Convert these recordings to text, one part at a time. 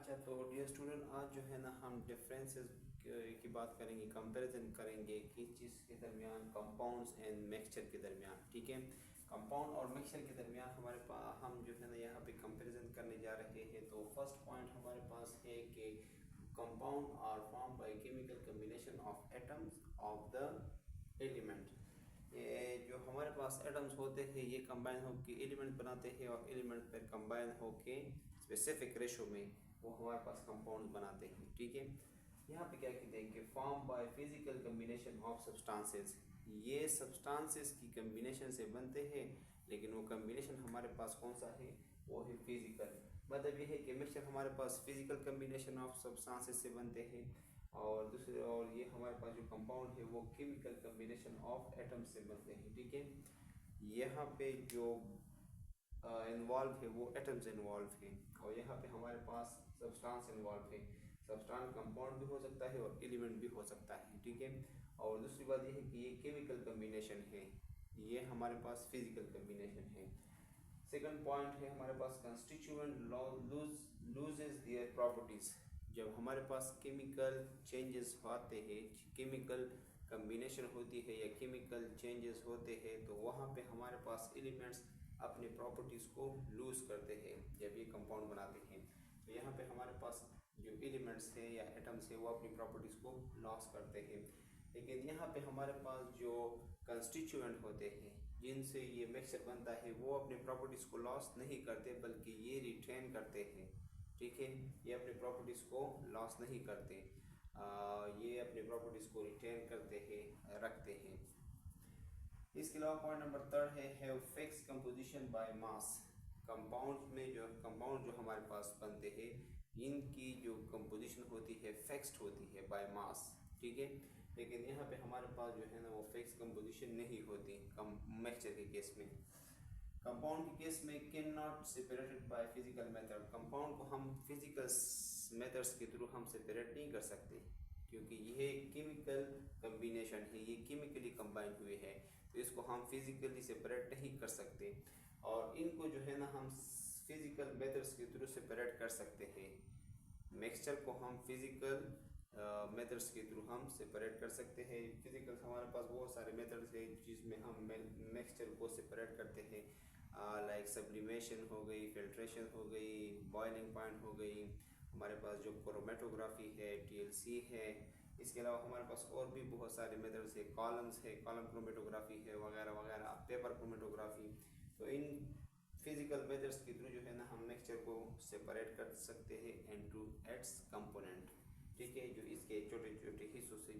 अच्छा तो dear student, आज जो है ना हम डिफरेंसेस की बात करेंगे, कंपैरिजन करेंगे किस चीज़ के दरमियान, कंपाउंड्स एंड मिक्सचर के दरमियान। ठीक है, कंपाउंड और मिक्सचर के दरमियान हमारे पास हम जो है ना यहाँ पे कंपैरिजन करने जा रहे हैं। तो फर्स्ट पॉइंट हमारे पास है कि compound are form by chemical combination of atoms of the element. ये जो हमारे पास एटम्स होते हैं ये कंबाइन होकर एलिमेंट बनाते हैं और एलिमेंट फिर कंबाइन होके स्पेसिफिक रेशो में वो हमारे पास कंपाउंड बनाते हैं। ठीक है, यहाँ पे क्या कहते हैं कि form by physical combination of substances. ये सब्सटेंसेस की कम्बिनेशन से बनते हैं, लेकिन वो कम्बिनेशन हमारे पास कौन सा है, वो है फिजिकल। मतलब ये है कि मिक्सचर हमारे पास फिजिकल कम्बिनेशन ऑफ सब्सटेंसेस से बनते हैं और दूसरे और ये हमारे पास जो कंपाउंड है वो केमिकल कम्बिनेशन ऑफ एटम्स से बनते हैं। ठीक है, यहाँ पे जो इन्वॉल्व है वो एटम्स इन्वॉल्व है और यहाँ पे हमारे पास सब्सटेंस इन्वॉल्व है। सब्सटेंस कंपाउंड भी हो सकता है और एलिमेंट भी हो सकता है। ठीक है, और दूसरी बात ये है कि ये केमिकल कम्बिनेशन है, ये हमारे पास फिजिकल कम्बिनेशन है। सेकंड पॉइंट है हमारे पास कंस्टिट्यूएंट लूजेस देयर प्रॉपर्टीज। जब हमारे पास केमिकल चेंजेस होते हैं, केमिकल कम्बिनेशन होती है या केमिकल चेंजेस होते हैं, तो वहाँ पे हमारे पास एलिमेंट्स अपने प्रॉपर्टीज़ को लूज़ करते हैं जब ये कंपाउंड बनाते हैं। तो यहाँ पे हमारे पास जो एलिमेंट्स हैं या एटम्स हैं वो अपनी प्रॉपर्टीज़ को लॉस करते हैं। लेकिन यहाँ पे हमारे पास जो कंस्टिट्यूएंट होते हैं जिनसे ये मिक्सचर बनता है वो अपने प्रॉपर्टीज़ को लॉस नहीं करते बल्कि ये रिटेन करते हैं। ठीक है, ये अपने प्रॉपर्टीज़ को लॉस नहीं करते, ये अपने प्रॉपर्टीज़ को रिटेन करते हैं, रखते हैं। इसके अलावा पॉइंट नंबर थर्ड है have fix composition by mass. Compound में जो कंपाउंड जो हमारे पास बनते हैं इनकी जो कंपोजिशन होती है फिक्स्ड होती है बाय मास। ठीक है, लेकिन यहाँ पे हमारे पास जो है ना वो फिक्स कंपोजिशन नहीं होती मिक्सचर के केस में। कंपाउंड के केस में can not separated by physical method. Compound को हम फिजिकल मेथड्स के थ्रू हम सेपरेट नहीं कर सकते क्योंकि यह केमिकल कम्बिनेशन है, ये केमिकली कंबाइन हुए हैं, तो इसको हम फिजिकली सेपरेट नहीं कर सकते। और इनको जो है ना हम फिजिकल मेथड्स के थ्रू सेपरेट कर सकते हैं। मिक्सचर को हम फिजिकल मेथड्स के थ्रू हम सेपरेट कर सकते हैं। फिजिकल हमारे पास बहुत सारे मेथड्स हैं जिसमें हम मिक्सचर को सेपरेट करते हैं, लाइक सब्लिमेशन हो गई, फिल्ट्रेशन हो गई, बॉइलिंग पॉइंट हो गई, हमारे पास जो क्रोमेटोग्राफी है, TLC है। इसके अलावा हमारे पास और भी बहुत सारे मेथड्स है, कॉलम्स है, कॉलम क्रोमेटोग्राफी है वगैरह वगैरह, पेपर क्रोमेटोग्राफी। तो इन फिजिकल मेथड्स के थ्रू जो है ना हम मिक्सचर को सेपरेट कर सकते हैं इनटू इट्स कंपोनेंट। ठीक है, जो इसके छोटे छोटे हिस्सों से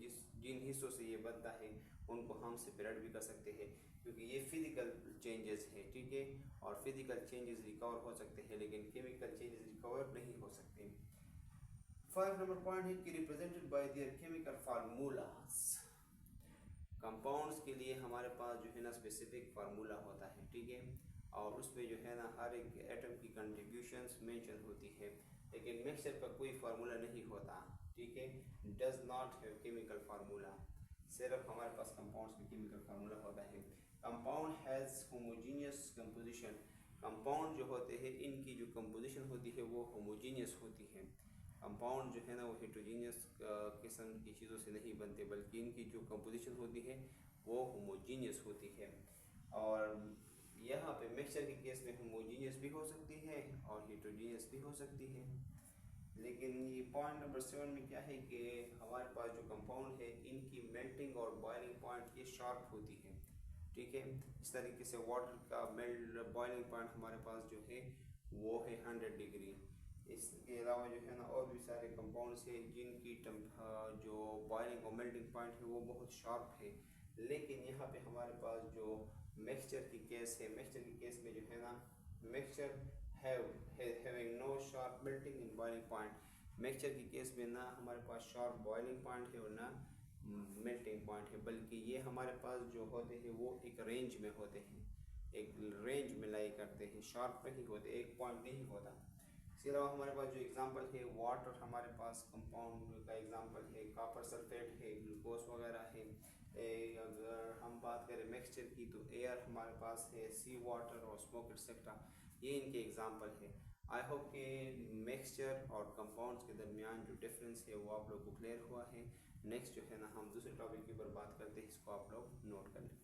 जिन हिस्सों से ये बनता है उनको हम सेपरेट भी कर सकते हैं क्योंकि ये फिजिकल चेंजेस है। ठीक है, और फिजिकल चेंजेस रिकवर हो सकते हैं लेकिन केमिकल चेंजेस रिकवर नहीं हो सकते। 5 नंबर पॉइंट है कि represented by there chemical formulas. Compounds के लिए हमारे पास जो है ना स्पेसिफिक फार्मूला होता है। ठीक है, और उसमें जो है ना हर एक एटम की कंट्रीब्यूशंस मेंशन होती है, लेकिन मिक्सचर का कोई फार्मूला नहीं होता। ठीक है, does not have chemical formula, सिर्फ हमारे पास कंपाउंड्स में केमिकल फार्मूला होता है। Compound has homogeneous composition. Compound जो होते हैं इनकी जो कंपोजिशन होती है वो होमोजीनियस होती है। कंपाउंड जो है ना वो हेट्रोजीनियस किस्म की चीज़ों से नहीं बनते बल्कि इनकी जो कंपोजिशन होती है वो होमोजीनियस होती है। और यहाँ पे मिक्सचर के केस में होमोजीनियस भी हो सकती है और हेट्रोजीनियस भी हो सकती है। लेकिन ये पॉइंट नंबर 7 में क्या है कि हमारे पास जो कंपाउंड है इनकी मेल्टिंग और बॉइलिंग पॉइंट ये शार्प होती है। ठीक है, इस तरीके से वाटर का बॉइलिंग पॉइंट हमारे पास जो है वो है 100 डिग्री। इसके अलावा जो है ना और भी सारे कंपाउंड्स हैं जिनकी जो बॉइलिंग और मेल्टिंग पॉइंट है वो बहुत शार्प है। लेकिन यहाँ पे हमारे पास जो मिक्सचर की केस है, मिक्सचर की केस में जो है ना mixture having no sharp melting in boiling point। Mixture की केस में ना हमारे पास शार्प बॉइलिंग पॉइंट है और ना मेल्टिंग पॉइंट है, बल्कि ये हमारे पास जो होते हैं वो एक रेंज में होते हैं, एक रेंज में लाई करते हैं, शार्प नहीं होते, एक पॉइंट नहीं होता। इसके अलावा हमारे पास जो एग्जांपल है वाटर, हमारे पास कंपाउंड का एग्जांपल है कॉपर सल्फेट है, ग्लूकोज वगैरह है। अगर हम बात करें मिक्सचर की तो एयर हमारे पास है, सी वाटर और स्मोक एक्सेट्रा, ये इनके एग्जांपल है। आई होप कि मिक्सचर और कंपाउंड्स के दरमियान जो डिफरेंस है वो आप लोग को क्लियर हुआ है। नेक्स्ट जो है ना हम दूसरे टॉपिक के ऊपर बात करते हैं, इसको आप लोग नोट कर लें।